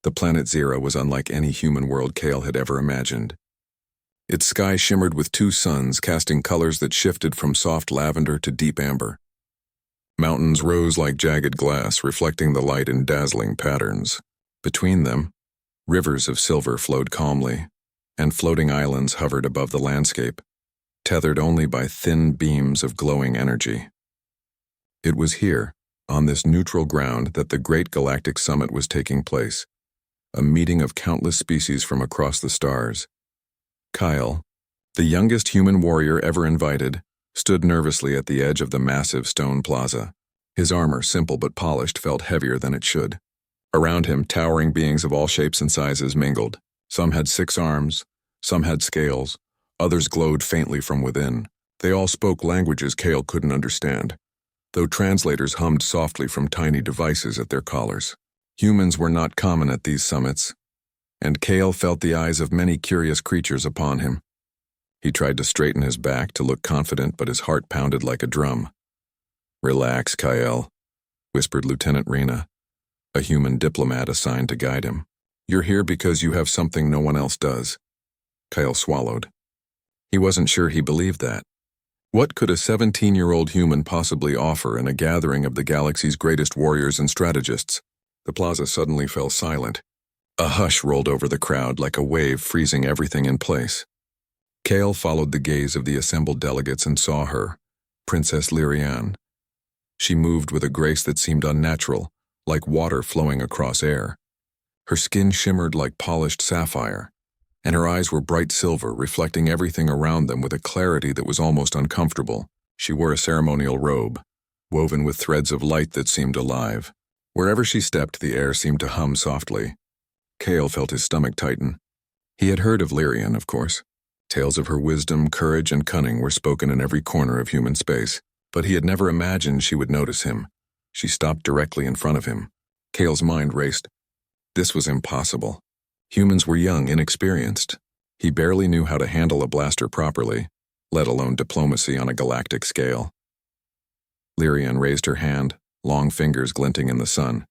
The planet Zera was unlike any human world Kale had ever imagined. Its sky shimmered with two suns, casting colors that shifted from soft lavender to deep amber. Mountains rose like jagged glass, reflecting the light in dazzling patterns. Between them, rivers of silver flowed calmly, and floating islands hovered above the landscape, tethered only by thin beams of glowing energy. It was here, on this neutral ground, that the great galactic summit was taking place, a meeting of countless species from across the stars. Kyle, the youngest human warrior ever invited, stood nervously at the edge of the massive stone plaza. His armor, simple but polished, felt heavier than it should. Around him, towering beings of all shapes and sizes mingled. Some had 6 arms, some had scales, others glowed faintly from within. They all spoke languages Kale couldn't understand, though translators hummed softly from tiny devices at their collars. Humans were not common at these summits, and Kale felt the eyes of many curious creatures upon him. He tried to straighten his back to look confident, but his heart pounded like a drum. "Relax, Kyle," whispered Lieutenant Rena, a human diplomat assigned to guide him. "You're here because you have something no one else does." Kyle swallowed. He wasn't sure he believed that. What could a 17-year-old human possibly offer in a gathering of the galaxy's greatest warriors and strategists? The plaza suddenly fell silent. A hush rolled over the crowd like a wave, freezing everything in place. Kale followed the gaze of the assembled delegates and saw her, Princess Lyrian. She moved with a grace that seemed unnatural, like water flowing across air. Her skin shimmered like polished sapphire, and her eyes were bright silver, reflecting everything around them with a clarity that was almost uncomfortable. She wore a ceremonial robe, woven with threads of light that seemed alive. Wherever she stepped, the air seemed to hum softly. Kale felt his stomach tighten. He had heard of Lyrian, of course. Tales of her wisdom, courage, and cunning were spoken in every corner of human space, but he had never imagined she would notice him. She stopped directly in front of him. Kale's mind raced. This was impossible. Humans were young, inexperienced. He barely knew how to handle a blaster properly, let alone diplomacy on a galactic scale. Lyrian raised her hand, long fingers glinting in the sun.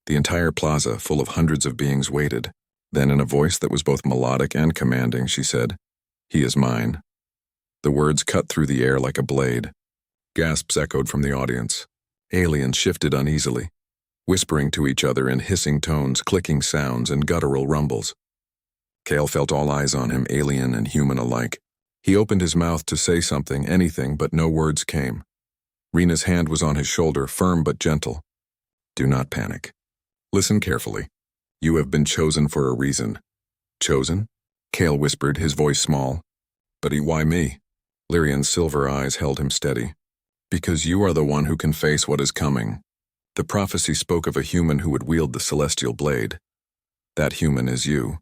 The entire plaza, full of hundreds of beings, waited. Then, in a voice that was both melodic and commanding, she said, "He is mine." The words cut through the air like a blade. Gasps echoed from the audience. Aliens shifted uneasily, whispering to each other in hissing tones, clicking sounds, and guttural rumbles. Kale felt all eyes on him, alien and human alike. He opened his mouth to say something, anything, but no words came. Rena's hand was on his shoulder, firm but gentle. "Do not panic. Listen carefully. You have been chosen for a reason." "Chosen?" Kale whispered, his voice small. "But why me?" Lyrian's silver eyes held him steady. "Because you are the one who can face what is coming. The prophecy spoke of a human who would wield the celestial blade. That human is you."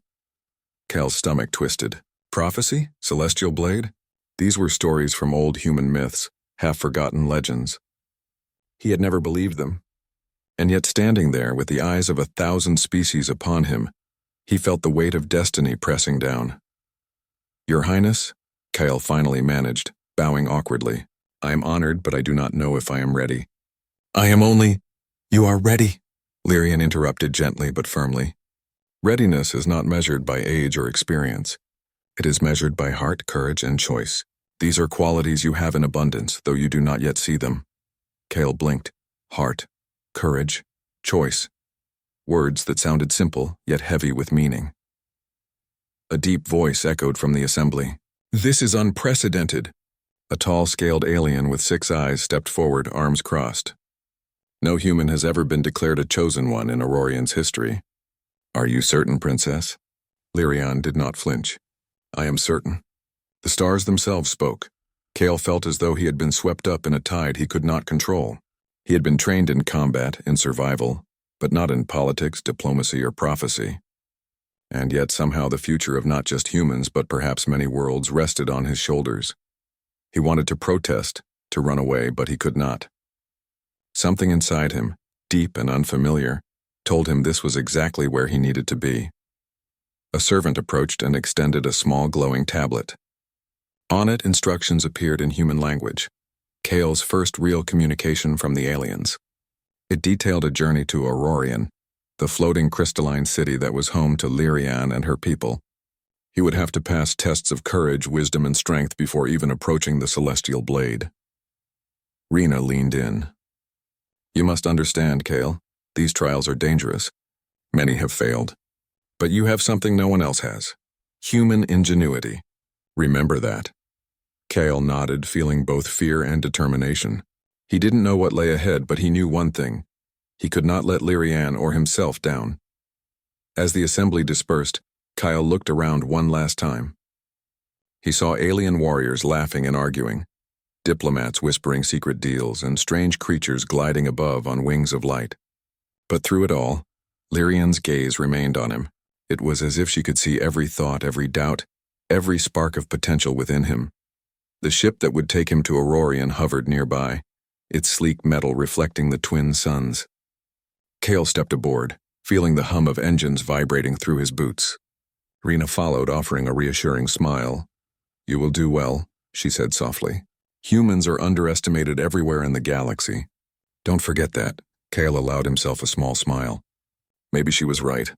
Kale's stomach twisted. Prophecy? Celestial blade? These were stories from old human myths, half-forgotten legends. He had never believed them. And yet, standing there with the eyes of 1,000 species upon him, he felt the weight of destiny pressing down. "Your Highness," Kyle finally managed, bowing awkwardly. "I am honored, but I do not know if I am ready." "I am only—" "You are ready," Lyrian interrupted gently but firmly. "Readiness is not measured by age or experience. It is measured by heart, courage, and choice. These are qualities you have in abundance, though you do not yet see them." Kale blinked. Heart, courage, choice. Words that sounded simple, yet heavy with meaning. A deep voice echoed from the assembly. "This is unprecedented." A tall, scaled alien with 6 eyes stepped forward, arms crossed. "No human has ever been declared a chosen one in Aurorian's history." "Are you certain, Princess?" Lyrian did not flinch. "I am certain." The stars themselves spoke. Kale felt as though he had been swept up in a tide he could not control. He had been trained in combat, in survival, but not in politics, diplomacy, or prophecy. And yet somehow the future of not just humans, but perhaps many worlds, rested on his shoulders. He wanted to protest, to run away, but he could not. Something inside him, deep and unfamiliar, told him this was exactly where he needed to be. A servant approached and extended a small glowing tablet. On it, instructions appeared in human language, Kale's first real communication from the aliens. It detailed a journey to Aurorian, the floating crystalline city that was home to Lyrian and her people. He would have to pass tests of courage, wisdom, and strength before even approaching the celestial blade. Rena leaned in. You must understand, Kale. These trials are dangerous. Many have failed. But you have something no one else has. Human ingenuity. Remember that. Kale nodded, feeling both fear and determination. He didn't know what lay ahead, but he knew one thing. He could not let Lyrian or himself down. As the assembly dispersed, Kyle looked around one last time. He saw alien warriors laughing and arguing, diplomats whispering secret deals, and strange creatures gliding above on wings of light. But through it all, Lyrian's gaze remained on him. It was as if she could see every thought, every doubt, every spark of potential within him. The ship that would take him to Aurorian hovered nearby, its sleek metal reflecting the twin suns. Kale stepped aboard, feeling the hum of engines vibrating through his boots. Rena followed, offering a reassuring smile. You will do well, she said softly. Humans are underestimated everywhere in the galaxy. Don't forget that. Kale allowed himself a small smile. Maybe she was right.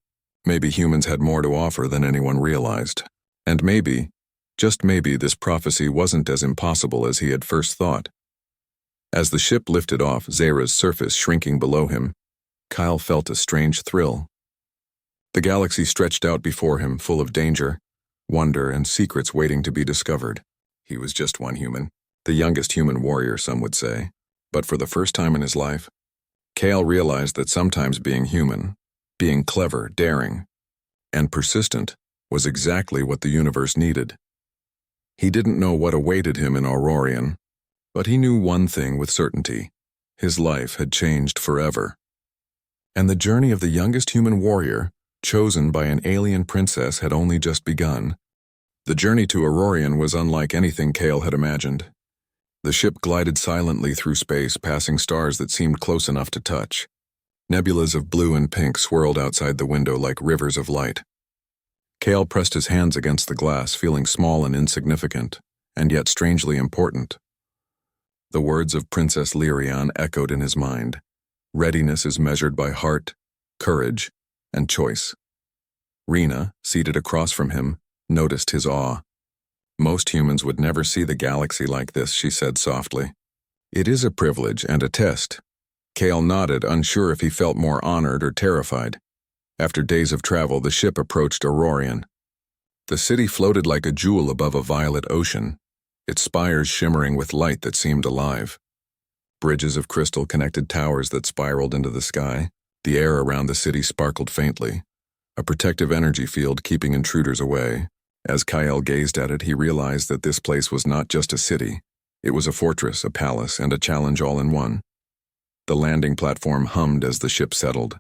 Maybe humans had more to offer than anyone realized. And maybe, just maybe, this prophecy wasn't as impossible as he had first thought. As the ship lifted off, Zara's surface shrinking below him, Kyle felt a strange thrill. The galaxy stretched out before him, full of danger, wonder, and secrets waiting to be discovered. He was just one human, the youngest human warrior, some would say. But for the first time in his life, Kale realized that sometimes being human, being clever, daring, and persistent was exactly what the universe needed. He didn't know what awaited him in Aurorian, but he knew one thing with certainty. His life had changed forever. And the journey of the youngest human warrior, chosen by an alien princess, had only just begun. The journey to Aurorian was unlike anything Kale had imagined. The ship glided silently through space, passing stars that seemed close enough to touch. Nebulas of blue and pink swirled outside the window like rivers of light. Kale pressed his hands against the glass, feeling small and insignificant, and yet strangely important. The words of Princess Lyrian echoed in his mind. Readiness is measured by heart, courage, and choice. Rena, seated across from him, noticed his awe. Most humans would never see the galaxy like this, she said softly. It is a privilege and a test. Kale nodded, unsure if he felt more honored or terrified. After days of travel, the ship approached Aurorian. The city floated like a jewel above a violet ocean, its spires shimmering with light that seemed alive. Bridges of crystal connected towers that spiraled into the sky. The air around the city sparkled faintly, a protective energy field keeping intruders away. As Kyle gazed at it, he realized that this place was not just a city. It was a fortress, a palace, and a challenge all in one. The landing platform hummed as the ship settled.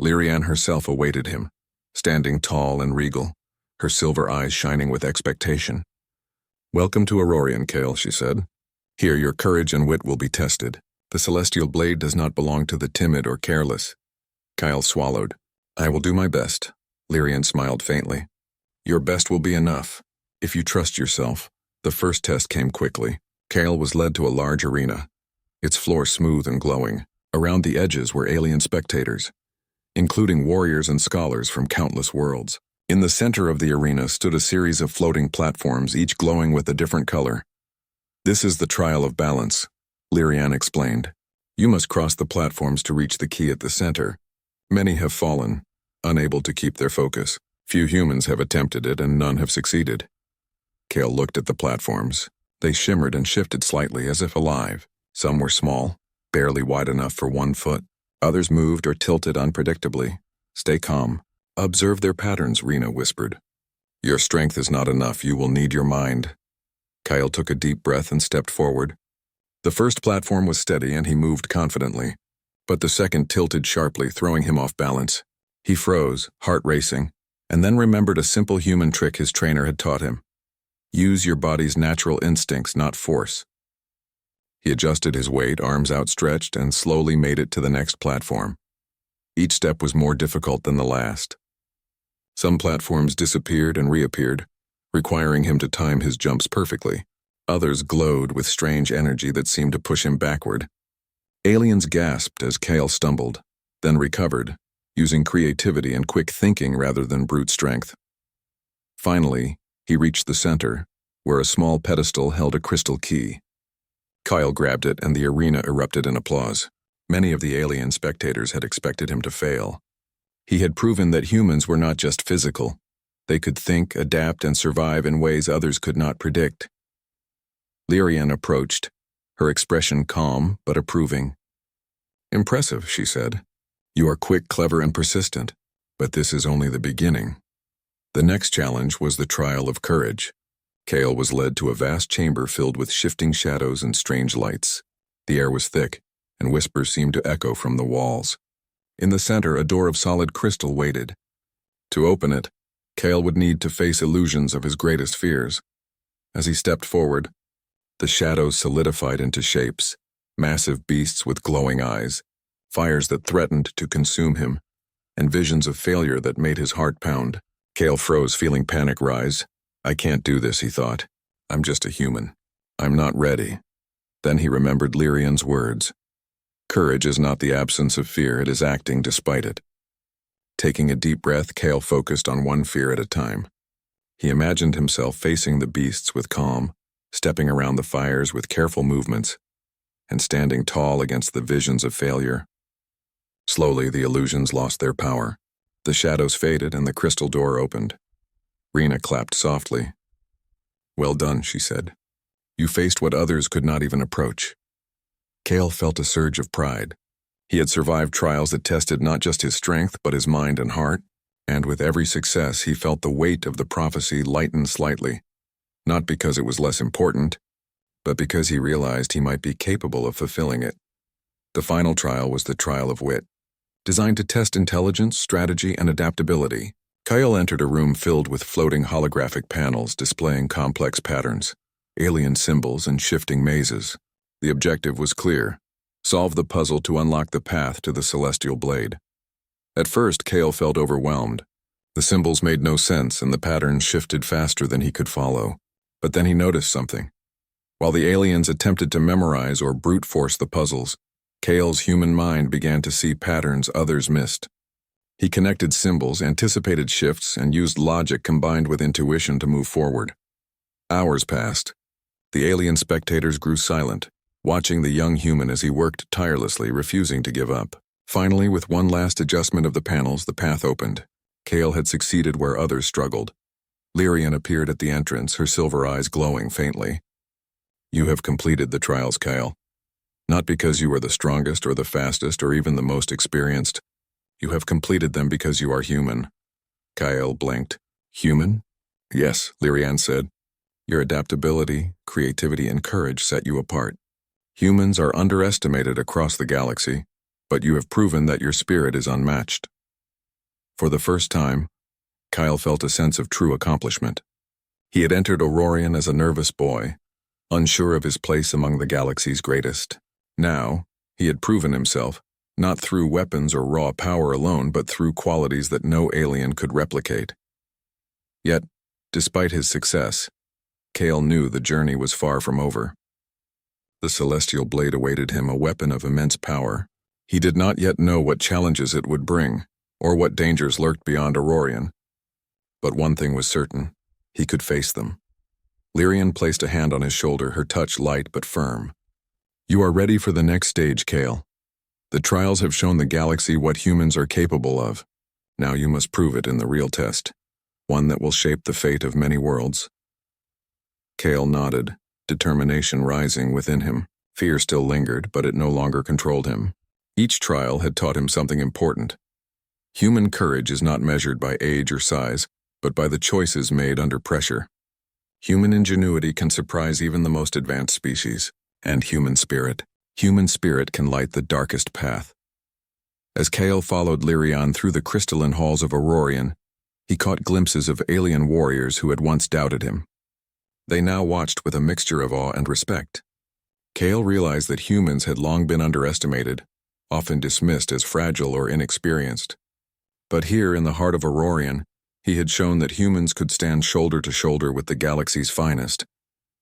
Lyrian herself awaited him, standing tall and regal, her silver eyes shining with expectation. Welcome to Aurorian, Kale, she said. Here your courage and wit will be tested. The celestial blade does not belong to the timid or careless. Kyle swallowed. I will do my best. Lyrian smiled faintly. Your best will be enough. If you trust yourself. The first test came quickly. Kale was led to a large arena, its floor smooth and glowing. Around the edges were alien spectators, including warriors and scholars from countless worlds. In the center of the arena stood a series of floating platforms, each glowing with a different color. This is the trial of balance, Lyrian explained. You must cross the platforms to reach the key at the center. Many have fallen, unable to keep their focus. Few humans have attempted it, and none have succeeded. Kale looked at the platforms. They shimmered and shifted slightly, as if alive. Some were small, barely wide enough for 1 foot. Others moved or tilted unpredictably. Stay calm. Observe their patterns, Rena whispered. Your strength is not enough. You will need your mind. Kyle took a deep breath and stepped forward. The first platform was steady and he moved confidently, but the second tilted sharply, throwing him off balance. He froze, heart racing, and then remembered a simple human trick his trainer had taught him. Use your body's natural instincts, not force. He adjusted his weight, arms outstretched, and slowly made it to the next platform. Each step was more difficult than the last. Some platforms disappeared and reappeared, requiring him to time his jumps perfectly. Others glowed with strange energy that seemed to push him backward. Aliens gasped as Kale stumbled, then recovered, using creativity and quick thinking rather than brute strength. Finally, he reached the center, where a small pedestal held a crystal key. Kyle grabbed it and the arena erupted in applause. Many of the alien spectators had expected him to fail. He had proven that humans were not just physical. They could think, adapt, and survive in ways others could not predict. Lyrian approached, her expression calm but approving. "Impressive," she said. "You are quick, clever, and persistent, but this is only the beginning." The next challenge was the trial of courage. Kale was led to a vast chamber filled with shifting shadows and strange lights. The air was thick, and whispers seemed to echo from the walls. In the center, a door of solid crystal waited. To open it, Kale would need to face illusions of his greatest fears. As he stepped forward, the shadows solidified into shapes, massive beasts with glowing eyes, fires that threatened to consume him, and visions of failure that made his heart pound. Kale froze, feeling panic rise. "I can't do this," he thought. "I'm just a human. I'm not ready." Then he remembered Lyrian's words. Courage is not the absence of fear, it is acting despite it. Taking a deep breath, Kale focused on one fear at a time. He imagined himself facing the beasts with calm, stepping around the fires with careful movements, and standing tall against the visions of failure. Slowly, the illusions lost their power. The shadows faded and the crystal door opened. Rena clapped softly. "Well done," she said. "You faced what others could not even approach." Kale felt a surge of pride. He had survived trials that tested not just his strength but his mind and heart, and with every success he felt the weight of the prophecy lighten slightly, not because it was less important, but because he realized he might be capable of fulfilling it. The final trial was the trial of wit. Designed to test intelligence, strategy, and adaptability, Kyle entered a room filled with floating holographic panels displaying complex patterns, alien symbols, and shifting mazes. The objective was clear: solve the puzzle to unlock the path to the celestial blade. At first, Kale felt overwhelmed. The symbols made no sense and the patterns shifted faster than he could follow. But then he noticed something. While the aliens attempted to memorize or brute force the puzzles, Kale's human mind began to see patterns others missed. He connected symbols, anticipated shifts, and used logic combined with intuition to move forward. Hours passed. The alien spectators grew silent, watching the young human as he worked tirelessly, refusing to give up. Finally, with one last adjustment of the panels, the path opened. Kale had succeeded where others struggled. Lyrian appeared at the entrance, her silver eyes glowing faintly. "You have completed the trials, Kyle. Not because you are the strongest or the fastest or even the most experienced. You have completed them because you are human." Kyle blinked. "Human?" "Yes," Lyrian said. "Your adaptability, creativity, and courage set you apart. Humans are underestimated across the galaxy, but you have proven that your spirit is unmatched." For the first time, Kyle felt a sense of true accomplishment. He had entered Aurorian as a nervous boy, unsure of his place among the galaxy's greatest. Now, he had proven himself, not through weapons or raw power alone, but through qualities that no alien could replicate. Yet, despite his success, Kale knew the journey was far from over. The celestial blade awaited him, a weapon of immense power. He did not yet know what challenges it would bring, or what dangers lurked beyond Aurorian. But one thing was certain: he could face them. Lyrian placed a hand on his shoulder, her touch light but firm. "You are ready for the next stage, Kale. The trials have shown the galaxy what humans are capable of. Now you must prove it in the real test, one that will shape the fate of many worlds." Kale nodded, determination rising within him. Fear still lingered, but it no longer controlled him. Each trial had taught him something important. Human courage is not measured by age or size, but by the choices made under pressure. Human ingenuity can surprise even the most advanced species, and human spirit can light the darkest path. As Kale followed Lyrian through the crystalline halls of Aurorian, he caught glimpses of alien warriors who had once doubted him. They now watched with a mixture of awe and respect. Kale realized that humans had long been underestimated, often dismissed as fragile or inexperienced. But here in the heart of Aurorian, he had shown that humans could stand shoulder to shoulder with the galaxy's finest,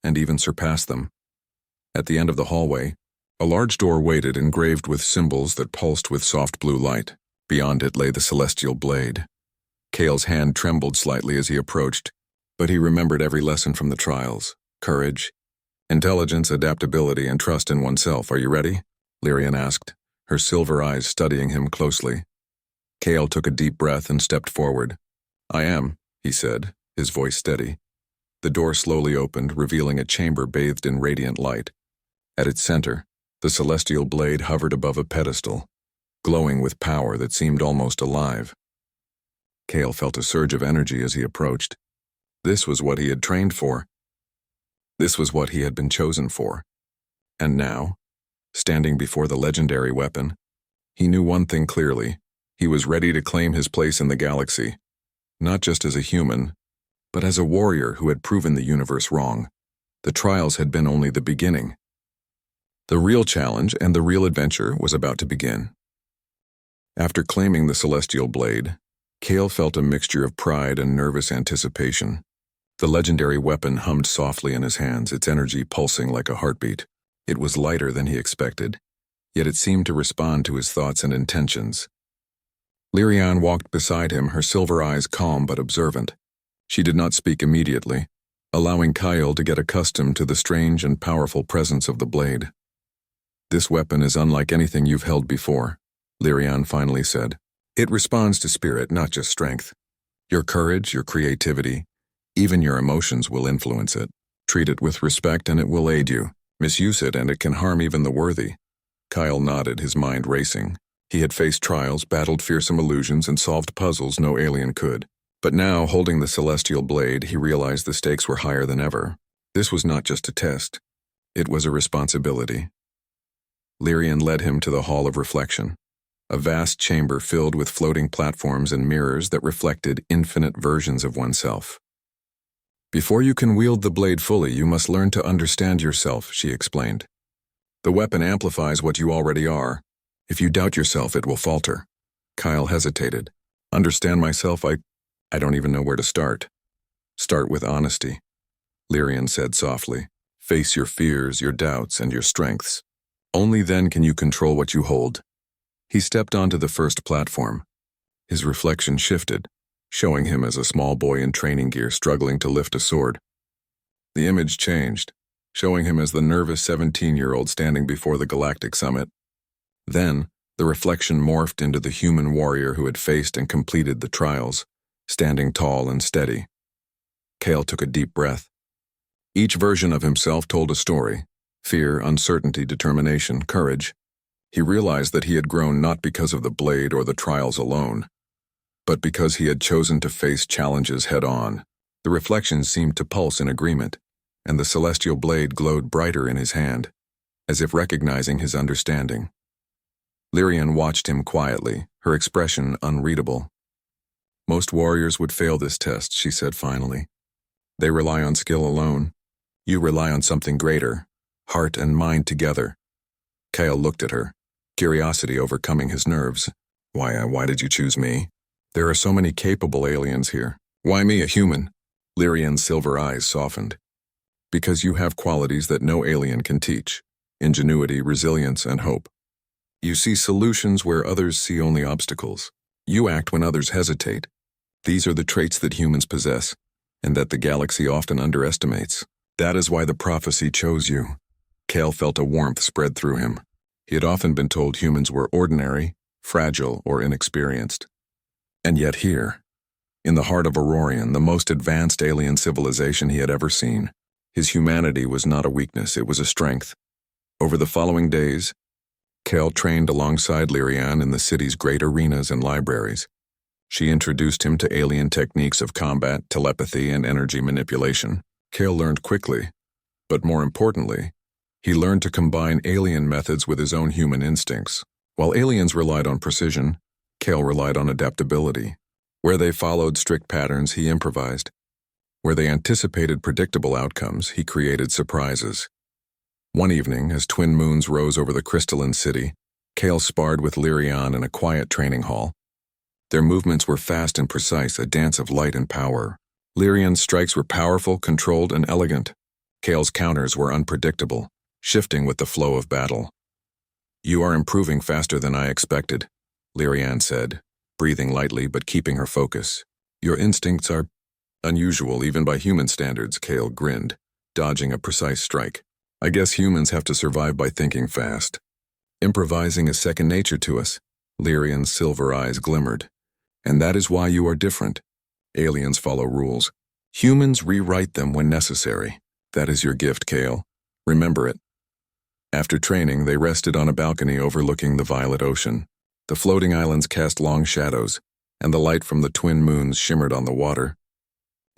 and even surpass them. At the end of the hallway, a large door waited, engraved with symbols that pulsed with soft blue light. Beyond it lay the celestial blade. Kale's hand trembled slightly as he approached, but he remembered every lesson from the trials. Courage, intelligence, adaptability, and trust in oneself. Are you ready? Lyrian asked, her silver eyes studying him closely. Kale took a deep breath and stepped forward. I am, he said, his voice steady. The door slowly opened, revealing a chamber bathed in radiant light. At its center, the celestial blade hovered above a pedestal, glowing with power that seemed almost alive. Kale felt a surge of energy as he approached. This was what he had trained for. This was what he had been chosen for. And now, standing before the legendary weapon, he knew one thing clearly. He was ready to claim his place in the galaxy, not just as a human, but as a warrior who had proven the universe wrong. The trials had been only the beginning. The real challenge and the real adventure was about to begin. After claiming the celestial blade, Kale felt a mixture of pride and nervous anticipation. The legendary weapon hummed softly in his hands, its energy pulsing like a heartbeat. It was lighter than he expected, yet it seemed to respond to his thoughts and intentions. Lyrian walked beside him, her silver eyes calm but observant. She did not speak immediately, allowing Kyle to get accustomed to the strange and powerful presence of the blade. This weapon is unlike anything you've held before, Lyrian finally said. It responds to spirit, not just strength. Your courage, your creativity, even your emotions will influence it. Treat it with respect and it will aid you. Misuse it and it can harm even the worthy. Kyle nodded, his mind racing. He had faced trials, battled fearsome illusions, and solved puzzles no alien could. But now, holding the celestial blade, he realized the stakes were higher than ever. This was not just a test. It was a responsibility. Lyrian led him to the Hall of Reflection, a vast chamber filled with floating platforms and mirrors that reflected infinite versions of oneself. Before you can wield the blade fully, you must learn to understand yourself, she explained. The weapon amplifies what you already are. If you doubt yourself, it will falter. Kyle hesitated. Understand myself? I don't even know where to start. Start with honesty, Lyrian said softly. Face your fears, your doubts, and your strengths. Only then can you control what you hold. He stepped onto the first platform. His reflection shifted, showing him as a small boy in training gear struggling to lift a sword. The image changed, showing him as the nervous 17-year-old standing before the galactic summit. Then, the reflection morphed into the human warrior who had faced and completed the trials, standing tall and steady. Kale took a deep breath. Each version of himself told a story: fear, uncertainty, determination, courage. He realized that he had grown not because of the blade or the trials alone, but because he had chosen to face challenges head-on. The reflections seemed to pulse in agreement, and the celestial blade glowed brighter in his hand, as if recognizing his understanding. Lyrian watched him quietly, her expression unreadable. Most warriors would fail this test, she said finally. They rely on skill alone. You rely on something greater, heart and mind together. Kale looked at her, curiosity overcoming his nerves. Why did you choose me? There are so many capable aliens here. Why me, a human? Lyrian's silver eyes softened. Because you have qualities that no alien can teach: ingenuity, resilience, and hope. You see solutions where others see only obstacles. You act when others hesitate. These are the traits that humans possess, and that the galaxy often underestimates. That is why the prophecy chose you. Kale felt a warmth spread through him. He had often been told humans were ordinary, fragile, or inexperienced. And yet here, in the heart of Aurorian, the most advanced alien civilization he had ever seen, his humanity was not a weakness, it was a strength. Over the following days, Kale trained alongside Lyrian in the city's great arenas and libraries. She introduced him to alien techniques of combat, telepathy, and energy manipulation. Kale learned quickly, but more importantly, he learned to combine alien methods with his own human instincts. While aliens relied on precision, Kale relied on adaptability. Where they followed strict patterns, he improvised. Where they anticipated predictable outcomes, he created surprises. One evening, as twin moons rose over the crystalline city, Kale sparred with Lyrian in a quiet training hall. Their movements were fast and precise, a dance of light and power. Lyrian's strikes were powerful, controlled, and elegant. Kale's counters were unpredictable, shifting with the flow of battle. You are improving faster than I expected, Lyrian said, breathing lightly but keeping her focus. Your instincts are unusual even by human standards, Kale grinned, dodging a precise strike. I guess humans have to survive by thinking fast. Improvising is second nature to us. Lyrian's silver eyes glimmered. And that is why you are different. Aliens follow rules. Humans rewrite them when necessary. That is your gift, Kale. Remember it. After training, they rested on a balcony overlooking the violet ocean. The floating islands cast long shadows, and the light from the twin moons shimmered on the water.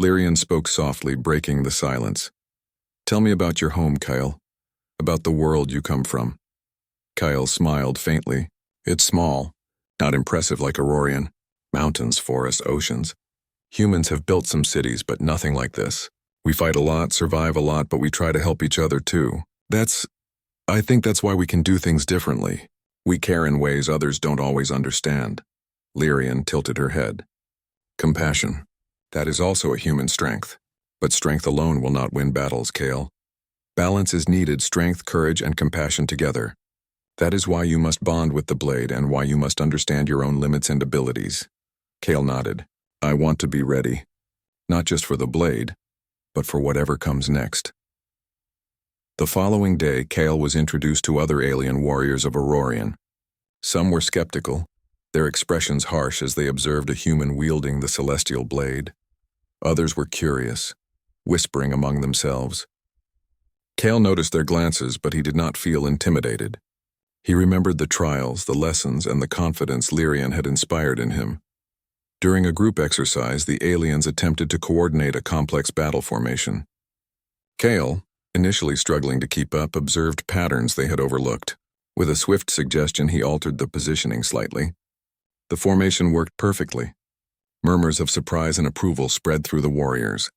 Lyrian spoke softly, breaking the silence. Tell me about your home, Kyle. About the world you come from. Kyle smiled faintly. It's small, not impressive like Aurorian. Mountains, forests, oceans. Humans have built some cities, but nothing like this. We fight a lot, survive a lot, but we try to help each other too. I think that's why we can do things differently. We care in ways others don't always understand. Lyrian tilted her head. Compassion. That is also a human strength. But strength alone will not win battles, Kale. Balance is needed, strength, courage, and compassion together. That is why you must bond with the blade and why you must understand your own limits and abilities. Kale nodded. I want to be ready. Not just for the blade, but for whatever comes next. The following day, Kale was introduced to other alien warriors of Aurorian. Some were skeptical, their expressions harsh as they observed a human wielding the celestial blade. Others were curious, whispering among themselves. Kale noticed their glances, but he did not feel intimidated. He remembered the trials, the lessons, and the confidence Lyrian had inspired in him. During a group exercise, the aliens attempted to coordinate a complex battle formation. Kale, initially struggling to keep up, observed patterns they had overlooked. With a swift suggestion, he altered the positioning slightly. The formation worked perfectly. Murmurs of surprise and approval spread through the warriors.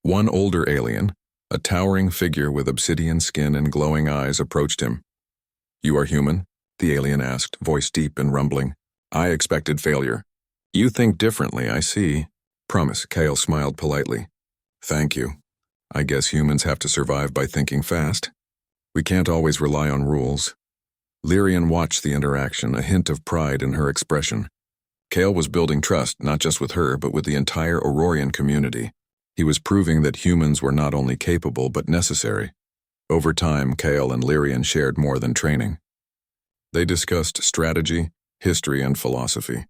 One older alien, a towering figure with obsidian skin and glowing eyes, approached him. You are human? The alien asked, voice deep and rumbling. I expected failure. You think differently, I see. Promise, Kale smiled politely. Thank you. I guess humans have to survive by thinking fast. We can't always rely on rules. Lyrian watched the interaction, a hint of pride in her expression. Kale was building trust, not just with her, but with the entire Aurorian community. He was proving that humans were not only capable, but necessary. Over time, Kale and Lyrian shared more than training. They discussed strategy, history, and philosophy.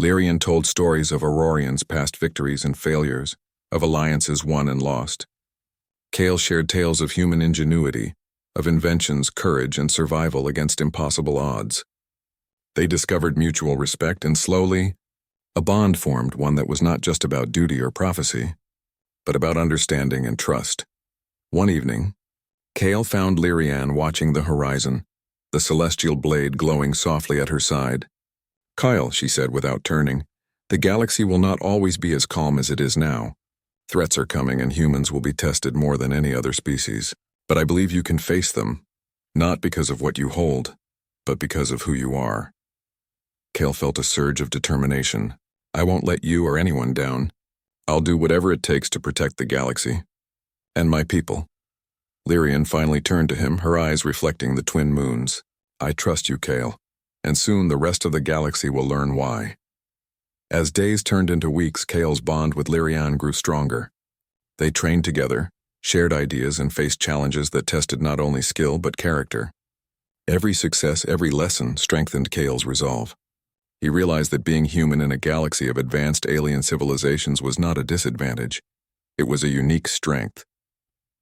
Lyrian told stories of Aurorians' past victories and failures, of alliances won and lost. Kale shared tales of human ingenuity, of inventions, courage, and survival against impossible odds. They discovered mutual respect, and slowly, a bond formed, one that was not just about duty or prophecy, but about understanding and trust. One evening, Kale found Lyrian watching the horizon, the celestial blade glowing softly at her side. Kyle, she said without turning, the galaxy will not always be as calm as it is now. Threats are coming and humans will be tested more than any other species. But I believe you can face them, not because of what you hold, but because of who you are. Kale felt a surge of determination. I won't let you or anyone down. I'll do whatever it takes to protect the galaxy. And my people. Lyrian finally turned to him, her eyes reflecting the twin moons. I trust you, Kale. And soon the rest of the galaxy will learn why. As days turned into weeks, Kale's bond with Lyrian grew stronger. They trained together, shared ideas, and faced challenges that tested not only skill but character. Every success, every lesson strengthened Kale's resolve. He realized that being human in a galaxy of advanced alien civilizations was not a disadvantage. It was a unique strength.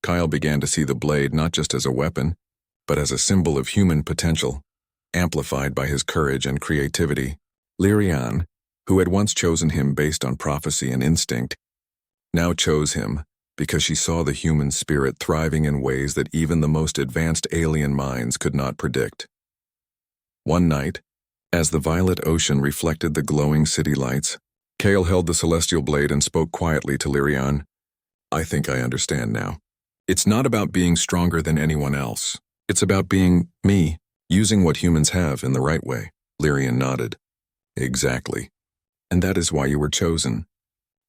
Kyle began to see the blade not just as a weapon, but as a symbol of human potential, amplified by his courage and creativity. Lyrian, who had once chosen him based on prophecy and instinct, now chose him because she saw the human spirit thriving in ways that even the most advanced alien minds could not predict. One night, as the violet ocean reflected the glowing city lights, Kale held the celestial blade and spoke quietly to Lyrian. I think I understand now. It's not about being stronger than anyone else. It's about being me, using what humans have in the right way. Lyrian nodded. Exactly. And that is why you were chosen.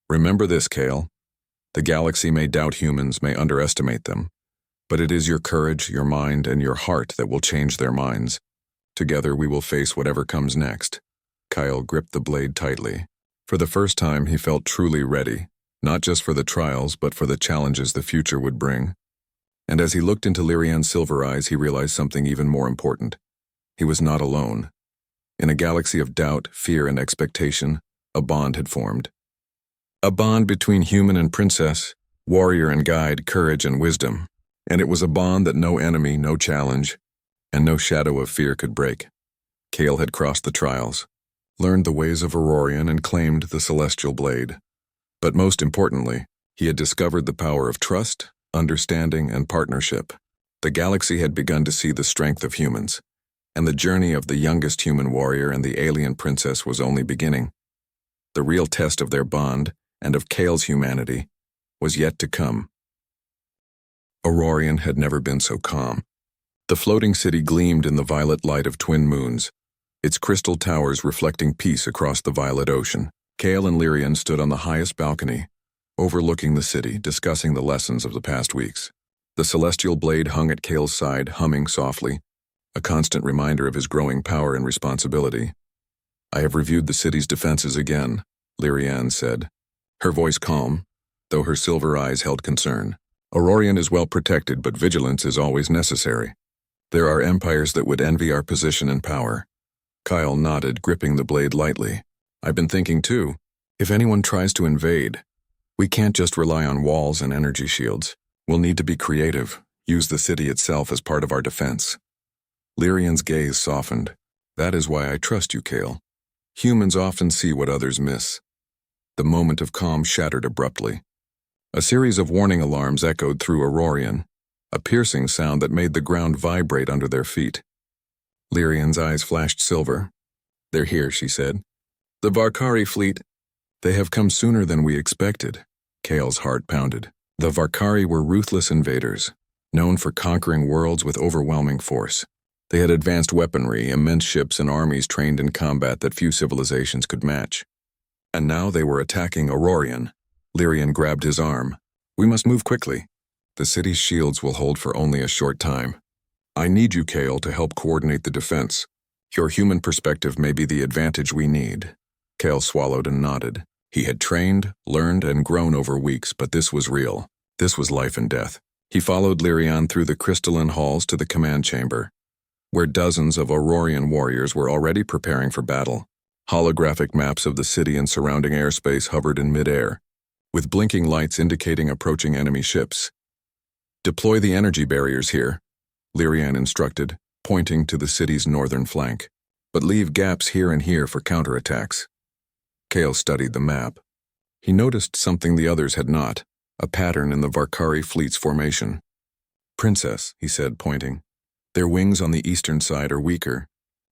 Remember this, Kale. The galaxy may doubt humans, may underestimate them, but it is your courage, your mind, and your heart that will change their minds. Together we will face whatever comes next. Kyle gripped the blade tightly. For the first time, he felt truly ready, not just for the trials, but for the challenges the future would bring. And as he looked into Lyrian's silver eyes, he realized something even more important. He was not alone. In a galaxy of doubt, fear, and expectation, a bond had formed. A bond between human and princess, warrior and guide, courage and wisdom. And it was a bond that no enemy, no challenge, and no shadow of fear could break. Kale had crossed the trials, learned the ways of Aurorian, and claimed the celestial blade. But most importantly, he had discovered the power of trust, understanding, and partnership. The galaxy had begun to see the strength of humans, and the journey of the youngest human warrior and the alien princess was only beginning. The real test of their bond, and of Kale's humanity, was yet to come. Aurorian had never been so calm. The floating city gleamed in the violet light of twin moons, its crystal towers reflecting peace across the violet ocean. Kale and Lyrian stood on the highest balcony, overlooking the city, discussing the lessons of the past weeks. The celestial blade hung at Kale's side, humming softly, a constant reminder of his growing power and responsibility. "I have reviewed the city's defenses again," Lyrian said, her voice calm, though her silver eyes held concern. "Aurorian is well protected, but vigilance is always necessary. There are empires that would envy our position and power." Kyle nodded, gripping the blade lightly. "I've been thinking too. If anyone tries to invade, we can't just rely on walls and energy shields. We'll need to be creative, use the city itself as part of our defense." Lyrian's gaze softened. "That is why I trust you, Kale. Humans often see what others miss." The moment of calm shattered abruptly. A series of warning alarms echoed through Aurorian, a piercing sound that made the ground vibrate under their feet. Lyrian's eyes flashed silver. "They're here," she said. "The Varkari fleet. They have come sooner than we expected." Kale's heart pounded. The Varkari were ruthless invaders, known for conquering worlds with overwhelming force. They had advanced weaponry, immense ships, and armies trained in combat that few civilizations could match. And now they were attacking Aurorian. Lyrian grabbed his arm. "We must move quickly. The city's shields will hold for only a short time. I need you, Kale, to help coordinate the defense. Your human perspective may be the advantage we need." Kale swallowed and nodded. He had trained, learned, and grown over weeks, but this was real. This was life and death. He followed Lyrian through the crystalline halls to the command chamber, where dozens of Aurorian warriors were already preparing for battle. Holographic maps of the city and surrounding airspace hovered in midair, with blinking lights indicating approaching enemy ships. "Deploy the energy barriers here," Lyrian instructed, pointing to the city's northern flank. "But leave gaps here and here for counterattacks." Kale studied the map. He noticed something the others had not, a pattern in the Varkari fleet's formation. "Princess," he said, pointing. "Their wings on the eastern side are weaker.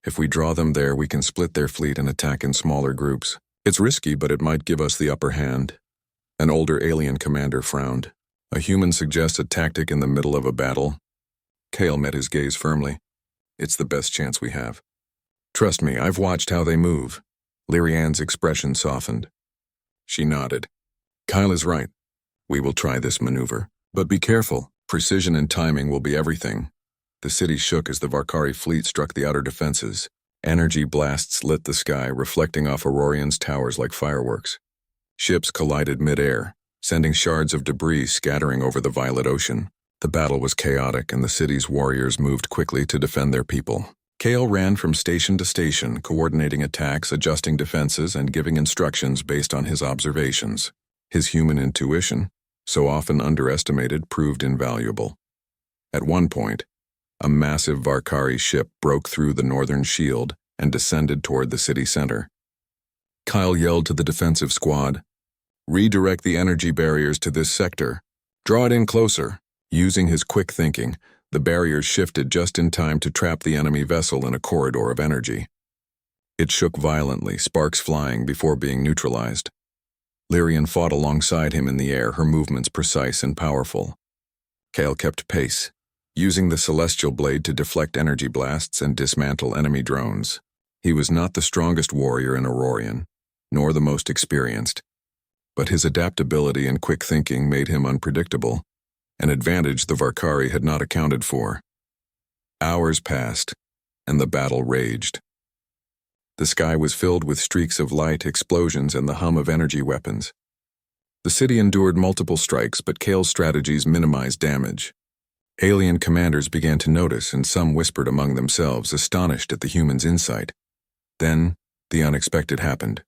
If we draw them there, we can split their fleet and attack in smaller groups. It's risky, but it might give us the upper hand." An older alien commander frowned. "A human suggests a tactic in the middle of a battle?" Kale met his gaze firmly. "It's the best chance we have. Trust me, I've watched how they move." Lyrian's expression softened. She nodded. "Kyle is right. We will try this maneuver. But be careful. Precision and timing will be everything." The city shook as the Varkari fleet struck the outer defenses. Energy blasts lit the sky, reflecting off Aurorian's towers like fireworks. Ships collided mid-air, sending shards of debris scattering over the violet ocean. The battle was chaotic, and the city's warriors moved quickly to defend their people. Kale ran from station to station, coordinating attacks, adjusting defenses, and giving instructions based on his observations. His human intuition, so often underestimated, proved invaluable. At one point, a massive Varkari ship broke through the northern shield and descended toward the city center. Kyle yelled to the defensive squad, "Redirect the energy barriers to this sector. Draw it in closer." Using his quick thinking, the barriers shifted just in time to trap the enemy vessel in a corridor of energy. It shook violently, sparks flying before being neutralized. Lyrian fought alongside him in the air, her movements precise and powerful. Kale kept pace, using the celestial blade to deflect energy blasts and dismantle enemy drones. He was not the strongest warrior in Aurorian, nor the most experienced, but his adaptability and quick thinking made him unpredictable, an advantage the Varkari had not accounted for. Hours passed, and the battle raged. The sky was filled with streaks of light, explosions, and the hum of energy weapons. The city endured multiple strikes, but Kale's strategies minimized damage. Alien commanders began to notice, and some whispered among themselves, astonished at the humans' insight. Then, the unexpected happened.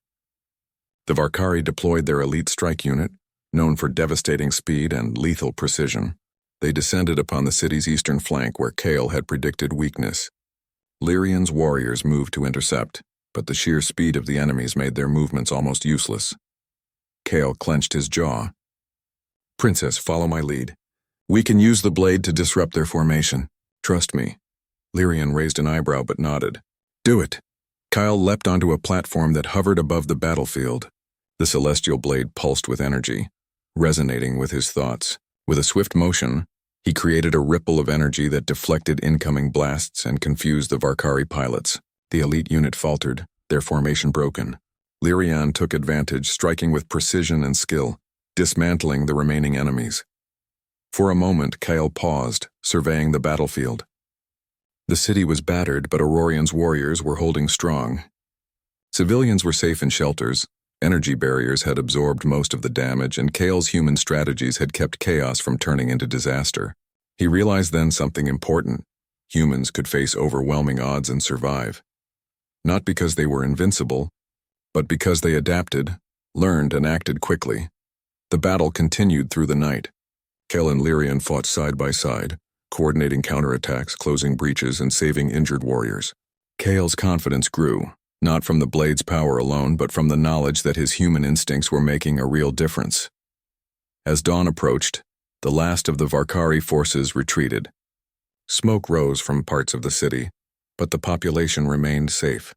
The Varkari deployed their elite strike unit, known for devastating speed and lethal precision. They descended upon the city's eastern flank where Kale had predicted weakness. Lyrian's warriors moved to intercept, but the sheer speed of the enemies made their movements almost useless. Kale clenched his jaw. "Princess, follow my lead. We can use the blade to disrupt their formation. Trust me." Lyrian raised an eyebrow but nodded. "Do it." Kyle leapt onto a platform that hovered above the battlefield. The celestial blade pulsed with energy, resonating with his thoughts. With a swift motion, he created a ripple of energy that deflected incoming blasts and confused the Varkari pilots. The elite unit faltered, their formation broken. Lyrian took advantage, striking with precision and skill, dismantling the remaining enemies. For a moment, Kyle paused, surveying the battlefield. The city was battered, but Aurorian's warriors were holding strong. Civilians were safe in shelters, energy barriers had absorbed most of the damage, and Kale's human strategies had kept chaos from turning into disaster. He realized then something important. Humans could face overwhelming odds and survive. Not because they were invincible, but because they adapted, learned, and acted quickly. The battle continued through the night. Kale and Lyrian fought side by side, coordinating counterattacks, closing breaches, and saving injured warriors. Kale's confidence grew, not from the blade's power alone, but from the knowledge that his human instincts were making a real difference. As dawn approached, the last of the Varkari forces retreated. Smoke rose from parts of the city, but the population remained safe.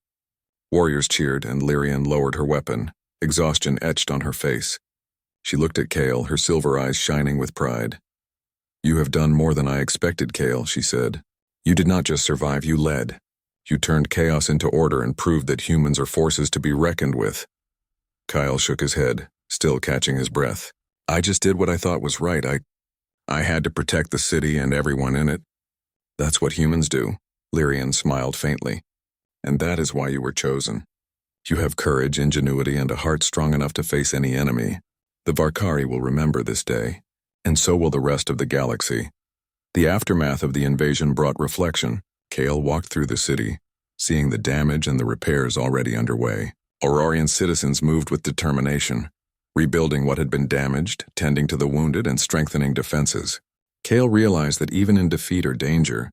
Warriors cheered, and Lyrian lowered her weapon, exhaustion etched on her face. She looked at Kale, her silver eyes shining with pride. "You have done more than I expected, Kale," she said. "You did not just survive, you led. You turned chaos into order and proved that humans are forces to be reckoned with." Kyle shook his head, still catching his breath. "I just did what I thought was right. I had to protect the city and everyone in it." "That's what humans do," Lyrian smiled faintly. "And that is why you were chosen. You have courage, ingenuity, and a heart strong enough to face any enemy. The Varkari will remember this day, and so will the rest of the galaxy." The aftermath of the invasion brought reflection. Kale walked through the city, seeing the damage and the repairs already underway. Aurorian citizens moved with determination, rebuilding what had been damaged, tending to the wounded, and strengthening defenses. Kale realized that even in defeat or danger,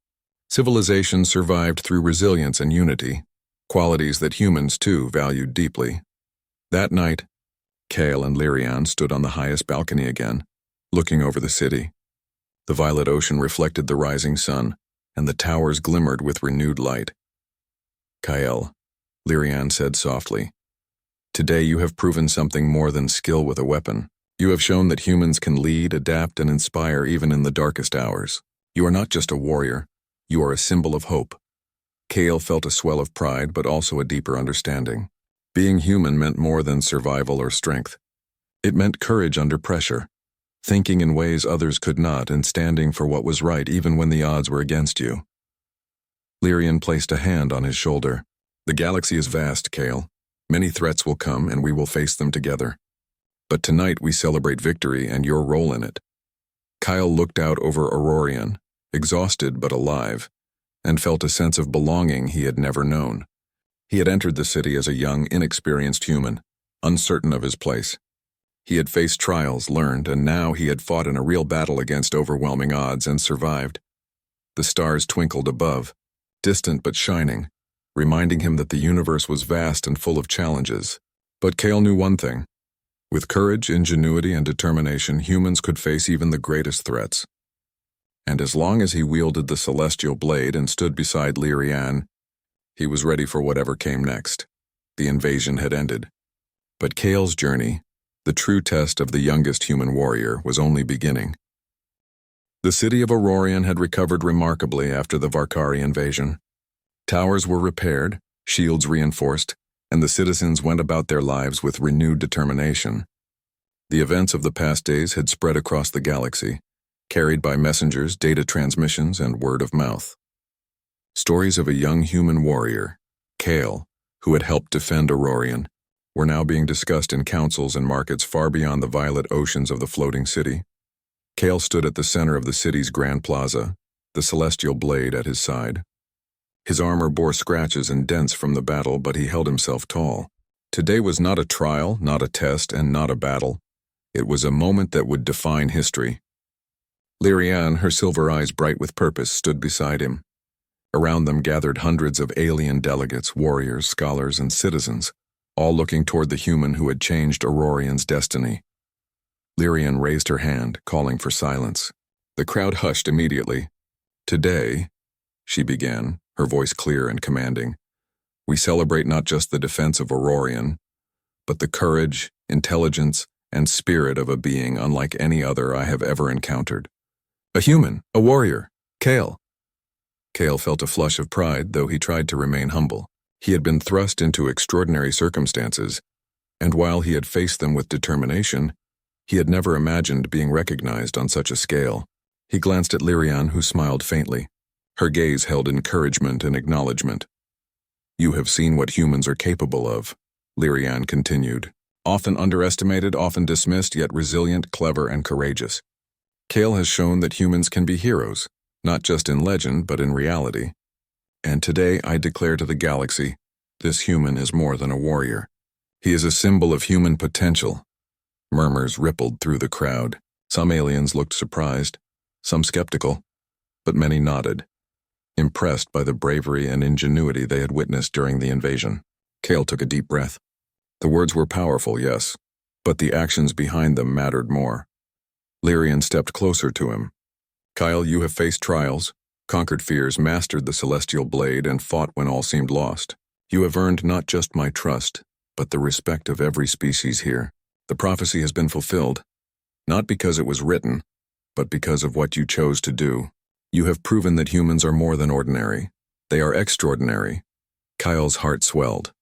civilization survived through resilience and unity, qualities that humans, too, valued deeply. That night, Kale and Lyrian stood on the highest balcony again, looking over the city. The violet ocean reflected the rising sun, and the towers glimmered with renewed light. "Kyle," Lyrian said softly, "today you have proven something more than skill with a weapon. You have shown that humans can lead, adapt, and inspire even in the darkest hours. You are not just a warrior, you are a symbol of hope." Kale felt a swell of pride, but also a deeper understanding. Being human meant more than survival or strength. It meant courage under pressure, thinking in ways others could not, and standing for what was right even when the odds were against you. Lyrian placed a hand on his shoulder. "The galaxy is vast, Kale. Many threats will come, and we will face them together. But tonight we celebrate victory and your role in it." Kyle looked out over Aurorian, exhausted but alive, and felt a sense of belonging he had never known. He had entered the city as a young, inexperienced human, uncertain of his place. He had faced trials, learned, and now he had fought in a real battle against overwhelming odds and survived. The stars twinkled above, distant but shining, reminding him that the universe was vast and full of challenges. But Kale knew one thing. With courage, ingenuity, and determination, humans could face even the greatest threats. And as long as he wielded the celestial blade and stood beside Lyrian, he was ready for whatever came next. The invasion had ended. But Kale's journey, the true test of the youngest human warrior, was only beginning. The city of Aurorian had recovered remarkably after the Varkari invasion. Towers were repaired, shields reinforced, and the citizens went about their lives with renewed determination. The events of the past days had spread across the galaxy, carried by messengers, data transmissions, and word of mouth. Stories of a young human warrior, Kale, who had helped defend Aurorian, were now being discussed in councils and markets far beyond the violet oceans of the floating city. Kale stood at the center of the city's grand plaza, the celestial blade at his side. His armor bore scratches and dents from the battle, but he held himself tall. Today was not a trial, not a test, and not a battle. It was a moment that would define history. Lyrian, her silver eyes bright with purpose, stood beside him. Around them gathered hundreds of alien delegates, warriors, scholars, and citizens, all looking toward the human who had changed Aurorian's destiny. Lyrian raised her hand, calling for silence. The crowd hushed immediately. Today, she began, her voice clear and commanding, we celebrate not just the defense of Aurorian, but the courage, intelligence, and spirit of a being unlike any other I have ever encountered. A human, a warrior, Kale. Kale felt a flush of pride, though he tried to remain humble. He had been thrust into extraordinary circumstances, and while he had faced them with determination, he had never imagined being recognized on such a scale. He glanced at Lyrian, who smiled faintly. Her gaze held encouragement and acknowledgement. You have seen what humans are capable of, Lyrian continued. Often underestimated, often dismissed, yet resilient, clever, and courageous. Kale has shown that humans can be heroes, not just in legend, but in reality. And today I declare to the galaxy, this human is more than a warrior. He is a symbol of human potential. Murmurs rippled through the crowd. Some aliens looked surprised, some skeptical, but many nodded, impressed by the bravery and ingenuity they had witnessed during the invasion. Kale took a deep breath. The words were powerful, yes, but the actions behind them mattered more. Lyrian stepped closer to him. Kyle, you have faced trials, conquered fears, mastered the celestial blade, and fought when all seemed lost. You have earned not just my trust, but the respect of every species here. The prophecy has been fulfilled, not because it was written, but because of what you chose to do. You have proven that humans are more than ordinary. They are extraordinary. Kyle's heart swelled.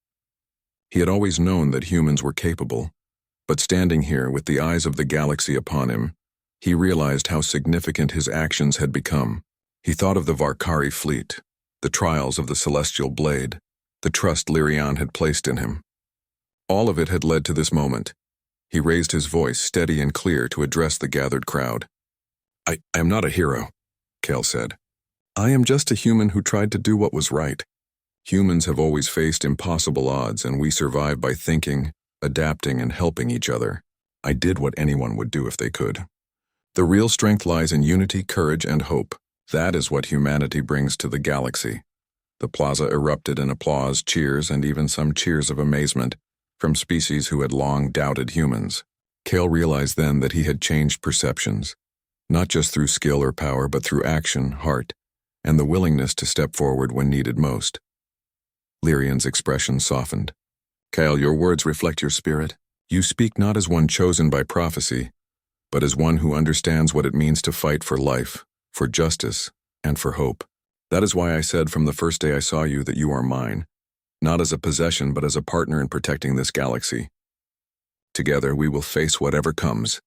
He had always known that humans were capable, but standing here with the eyes of the galaxy upon him, he realized how significant his actions had become. He thought of the Varkari fleet, the trials of the celestial blade, the trust Lyrian had placed in him. All of it had led to this moment. He raised his voice steady and clear to address the gathered crowd. I am not a hero, Kale said. I am just a human who tried to do what was right. Humans have always faced impossible odds, and we survive by thinking, adapting, and helping each other. I did what anyone would do if they could. The real strength lies in unity, courage, and hope. That is what humanity brings to the galaxy. The plaza erupted in applause, cheers, and even some cheers of amazement from species who had long doubted humans. Kale realized then that he had changed perceptions, not just through skill or power, but through action, heart, and the willingness to step forward when needed most. Lyrian's expression softened. Kale, your words reflect your spirit. You speak not as one chosen by prophecy, but as one who understands what it means to fight for life, for justice, and for hope. That is why I said from the first day I saw you that you are mine, not as a possession, but as a partner in protecting this galaxy. Together we will face whatever comes.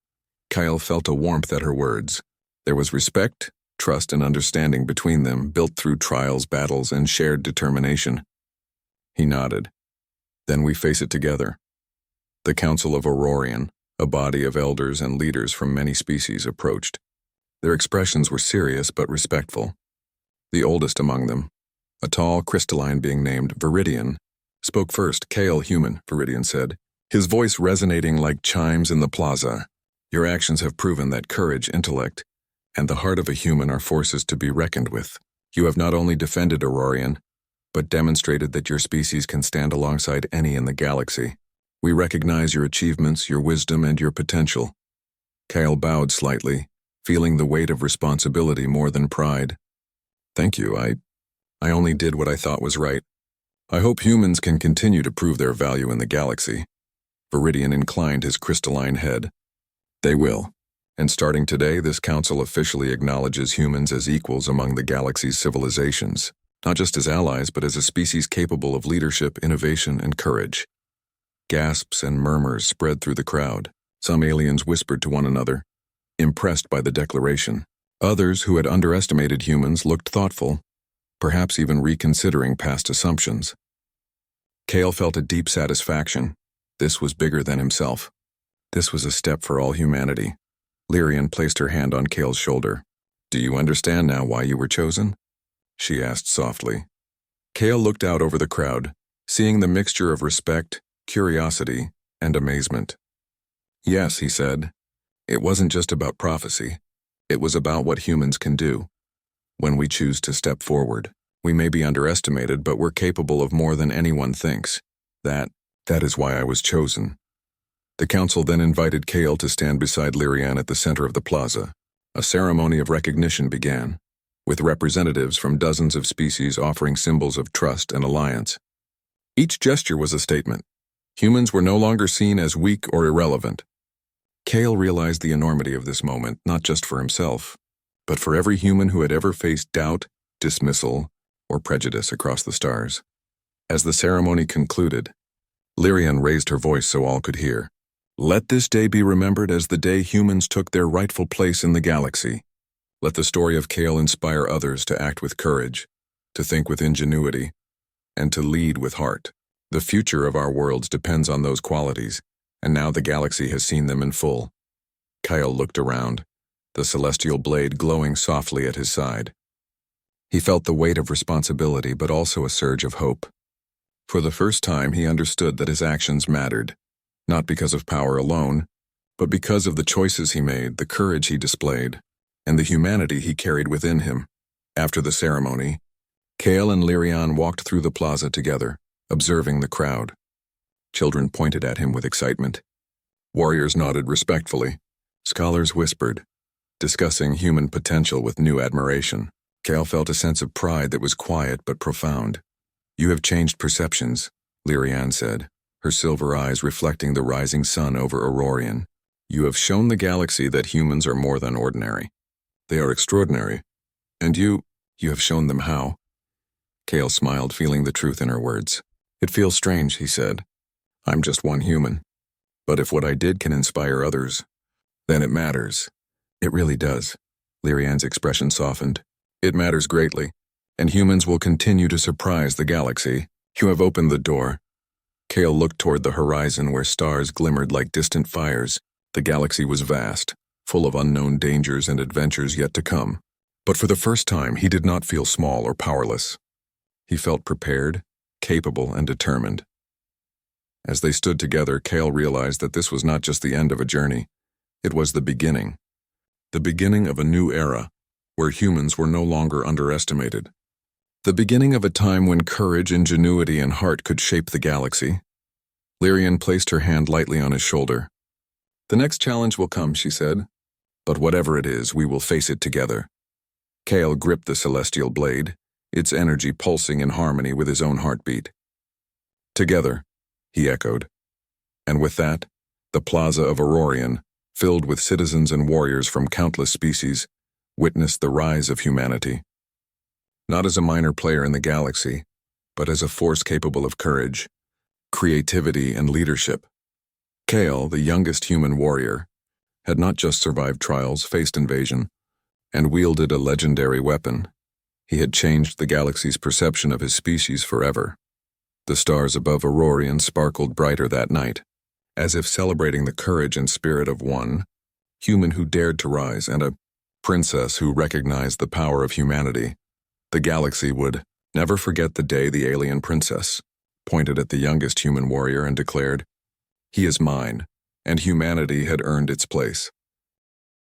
Kyle felt a warmth at her words. There was respect, trust, and understanding between them, built through trials, battles, and shared determination. He nodded. Then we face it together. The Council of Aurorian, a body of elders and leaders from many species, approached. Their expressions were serious but respectful. The oldest among them, a tall crystalline being named Viridian, spoke first. Kale, human, Viridian said, his voice resonating like chimes in the plaza. Your actions have proven that courage, intellect, and the heart of a human are forces to be reckoned with. You have not only defended Aurorian, but demonstrated that your species can stand alongside any in the galaxy. We recognize your achievements, your wisdom, and your potential. Kale bowed slightly, feeling the weight of responsibility more than pride. Thank you, I only did what I thought was right. I hope humans can continue to prove their value in the galaxy. Viridian inclined his crystalline head. They will. And starting today, this council officially acknowledges humans as equals among the galaxy's civilizations, not just as allies, but as a species capable of leadership, innovation, and courage. Gasps and murmurs spread through the crowd. Some aliens whispered to one another, impressed by the declaration. Others who had underestimated humans looked thoughtful, perhaps even reconsidering past assumptions. Kale felt a deep satisfaction. This was bigger than himself. This was a step for all humanity. Lyrian placed her hand on Kale's shoulder. "Do you understand now why you were chosen?" she asked softly. Kale looked out over the crowd, seeing the mixture of respect, curiosity, and amazement. "Yes," he said. "It wasn't just about prophecy. It was about what humans can do. When we choose to step forward, we may be underestimated, but we're capable of more than anyone thinks. That is why I was chosen." The council then invited Kale to stand beside Lyrian at the center of the plaza. A ceremony of recognition began, with representatives from dozens of species offering symbols of trust and alliance. Each gesture was a statement. Humans were no longer seen as weak or irrelevant. Kale realized the enormity of this moment, not just for himself, but for every human who had ever faced doubt, dismissal, or prejudice across the stars. As the ceremony concluded, Lyrian raised her voice so all could hear. "Let this day be remembered as the day humans took their rightful place in the galaxy. Let the story of Kale inspire others to act with courage, to think with ingenuity, and to lead with heart. The future of our worlds depends on those qualities, and now the galaxy has seen them in full." Kale looked around, the celestial blade glowing softly at his side. He felt the weight of responsibility, but also a surge of hope. For the first time, he understood that his actions mattered, not because of power alone, but because of the choices he made, the courage he displayed, and the humanity he carried within him. After the ceremony, Kale and Lyrian walked through the plaza together, observing the crowd. Children pointed at him with excitement. Warriors nodded respectfully. Scholars whispered, discussing human potential with new admiration. Kale felt a sense of pride that was quiet but profound. "You have changed perceptions," Lyrian said, her silver eyes reflecting the rising sun over Aurorian. "You have shown the galaxy that humans are more than ordinary. They are extraordinary. And you have shown them how." Kale smiled, feeling the truth in her words. "It feels strange," he said. "I'm just one human. But if what I did can inspire others, then it matters." "It really does." Lyrian's expression softened. "It matters greatly, and humans will continue to surprise the galaxy. You have opened the door." Kale looked toward the horizon where stars glimmered like distant fires. The galaxy was vast, full of unknown dangers and adventures yet to come. But for the first time, he did not feel small or powerless. He felt prepared, capable, and determined. As they stood together, Kale realized that this was not just the end of a journey. It was the beginning of a new era, where humans were no longer underestimated. The beginning of a time when courage, ingenuity, and heart could shape the galaxy. Lyrian placed her hand lightly on his shoulder. "The next challenge will come," she said. "But whatever it is, we will face it together." Kale gripped the celestial blade, its energy pulsing in harmony with his own heartbeat. "Together," he echoed. And with that, the plaza of Aurorian, filled with citizens and warriors from countless species, witnessed the rise of humanity. Not as a minor player in the galaxy, but as a force capable of courage, creativity, and leadership. Kale, the youngest human warrior, had not just survived trials, faced invasion, and wielded a legendary weapon. He had changed the galaxy's perception of his species forever. The stars above Aurorian sparkled brighter that night, as if celebrating the courage and spirit of one human who dared to rise and a princess who recognized the power of humanity. The galaxy would never forget the day the alien princess pointed at the youngest human warrior and declared, "He is mine," and humanity had earned its place.